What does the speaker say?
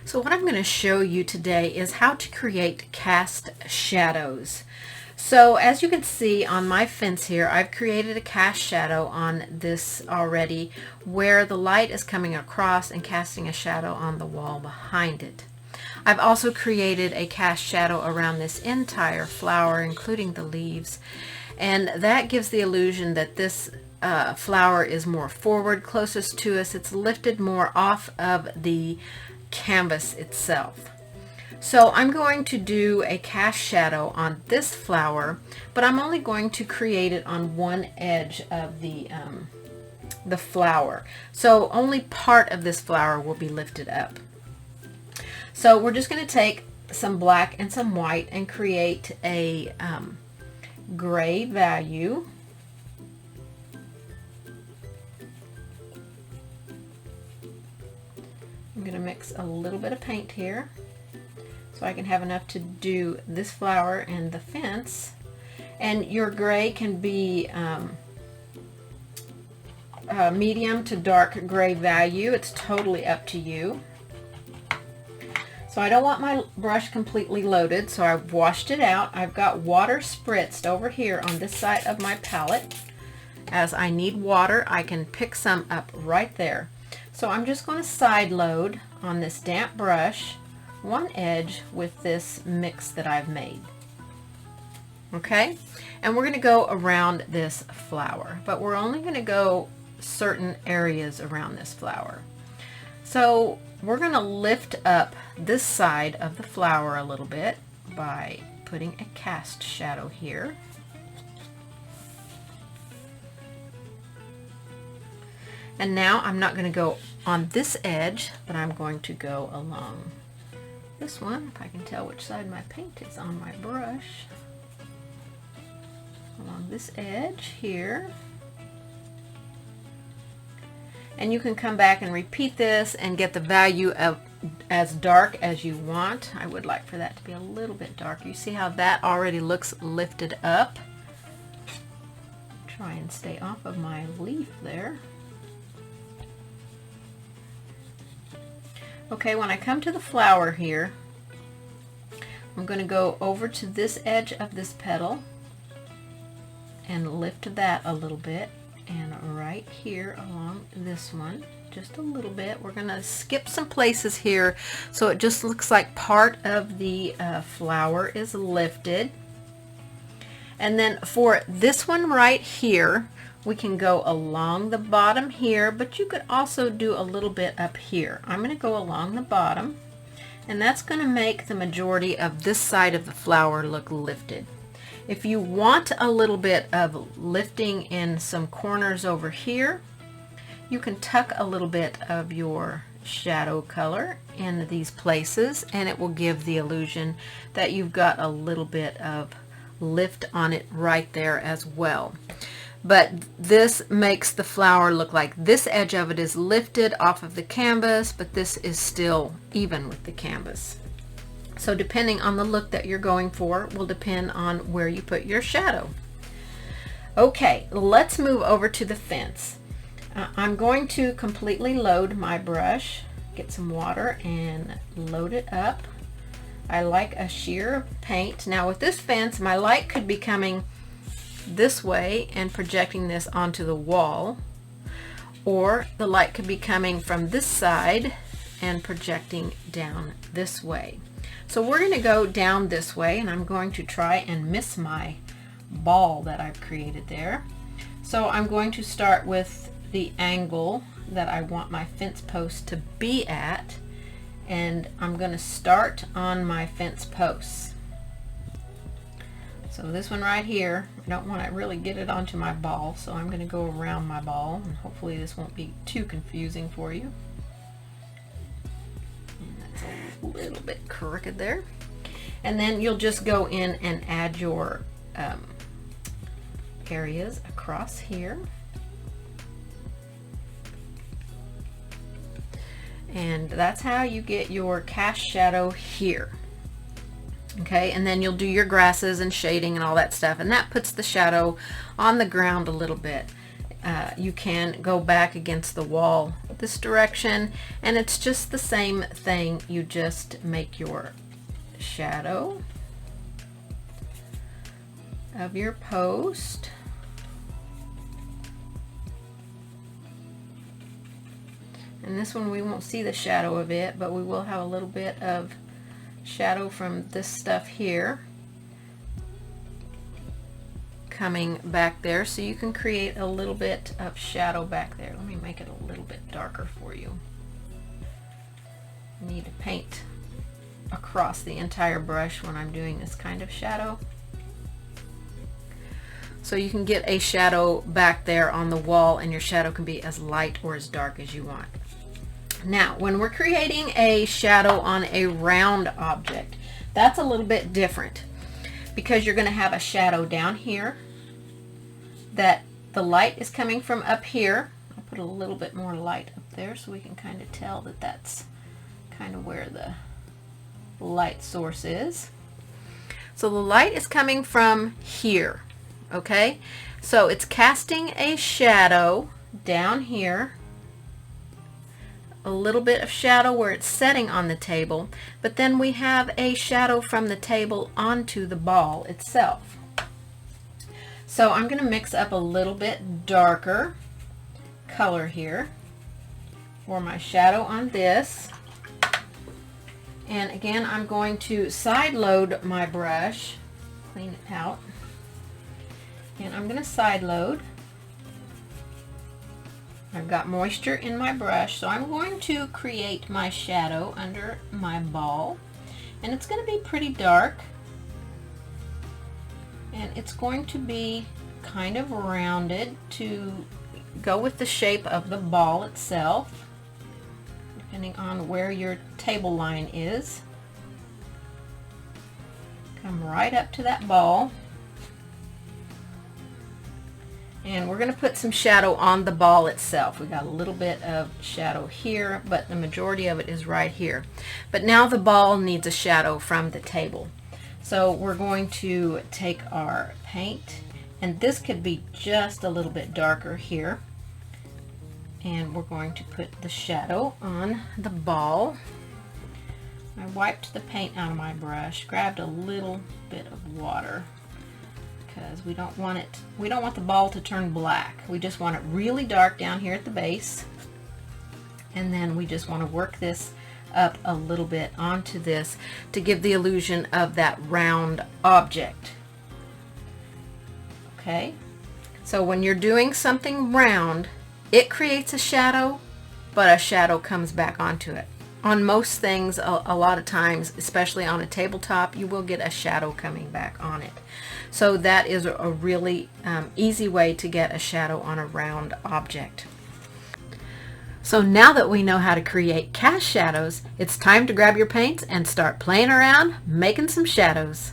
So what I'm going to show you today is how to create cast shadows. So as you can see on my fence here, I've created a cast shadow on this already where the light is coming across and casting a shadow on the wall behind it. I've also created a cast shadow around this entire flower, including the leaves, and that gives the illusion that this flower is more forward, closest to us. It's lifted more off of the canvas itself. So I'm going to do a cast shadow on this flower, but I'm only going to create it on one edge of the flower. So only part of this flower will be lifted up. So we're just going to take some black and some white and create a gray value. I'm going to mix a little bit of paint here so I can have enough to do this flower and the fence. And your gray can be medium to dark gray value. It's totally up to you. So I don't want my brush completely loaded, so I've washed it out. I've got water spritzed over here on this side of my palette. As I need water, I can pick some up right there. So I'm just going to side load on this damp brush one edge with this mix that I've made. Okay, and we're going to go around this flower, but we're only going to go certain areas around this flower. So we're going to lift up this side of the flower a little bit by putting a cast shadow here. And now I'm not going to go on this edge, but I'm going to go along this one, if I can tell which side my paint is on my brush. Along this edge here. And you can come back and repeat this and get the value of as dark as you want. I would like for that to be a little bit darker. You see how that already looks lifted up? Try and stay off of my leaf there. Okay, when I come to the flower here, I'm going to go over to this edge of this petal and lift that a little bit, and right here along this one, just a little bit. We're going to skip some places here so it just looks like part of the flower is lifted. And then for this one right here, we can go along the bottom here, but you could also do a little bit up here. I'm going to go along the bottom, and that's going to make the majority of this side of the flower look lifted. If you want a little bit of lifting in some corners over here, you can tuck a little bit of your shadow color in these places, and it will give the illusion that you've got a little bit of lift on it right there as well. But this makes the flower look like this edge of it is lifted off of the canvas, but this is still even with the canvas. So depending on the look that you're going for will depend on where you put your shadow. Okay, let's move over to the fence. I'm going to completely load my brush, get some water and load it up. I like a sheer paint. Now with this fence, my light could be coming this way and projecting this onto the wall, or the light could be coming from this side and projecting down this way. So we're going to go down this way, and I'm going to try and miss my ball that I've created there. So I'm going to start with the angle that I want my fence post to be at, and I'm going to start on my fence posts. So this one right here, I don't want to really get it onto my ball, so I'm going to go around my ball, and hopefully this won't be too confusing for you. And that's a little bit crooked there. And then you'll just go in and add your areas across here. And that's how you get your cast shadow here. Okay, and then you'll do your grasses and shading and all that stuff, and that puts the shadow on the ground a little bit. you can go back against the wall this direction, and it's just the same thing. You just make your shadow of your post. And this one we won't see the shadow of it, but we will have a little bit of shadow from this stuff here coming back there, so you can create a little bit of shadow back there. Let me make it a little bit darker for you. I need to paint across the entire brush when I'm doing this kind of shadow, so you can get a shadow back there on the wall, and your shadow can be as light or as dark as you want. Now, when we're creating a shadow on a round object, that's a little bit different, because you're going to have a shadow down here that the light is coming from up here. I'll put a little bit more light up there so we can kind of tell that that's kind of where the light source is. So the light is coming from here, okay? So it's casting a shadow down here, a little bit of shadow where it's setting on the table, but then we have a shadow from the table onto the ball itself. So I'm going to mix up a little bit darker color here for my shadow on this. And again, I'm going to side load my brush, clean it out, and I'm going to side load. I've got moisture in my brush, so I'm going to create my shadow under my ball, and it's going to be pretty dark, and it's going to be kind of rounded to go with the shape of the ball itself, depending on where your table line is. Come right up to that ball. And we're going to put some shadow on the ball itself. We got a little bit of shadow here, but the majority of it is right here. But now the ball needs a shadow from the table. So we're going to take our paint, and this could be just a little bit darker here. And we're going to put the shadow on the ball. I wiped the paint out of my brush, grabbed a little bit of water, because we don't want the ball to turn black. We just want it really dark down here at the base, and then we just want to work this up a little bit onto this to give the illusion of that round object. Okay, so when you're doing something round, it creates a shadow, but a shadow comes back onto it. On most things, a lot of times, especially on a tabletop, you will get a shadow coming back on it. So that is a really easy way to get a shadow on a round object. So now that we know how to create cast shadows, it's time to grab your paints and start playing around making some shadows.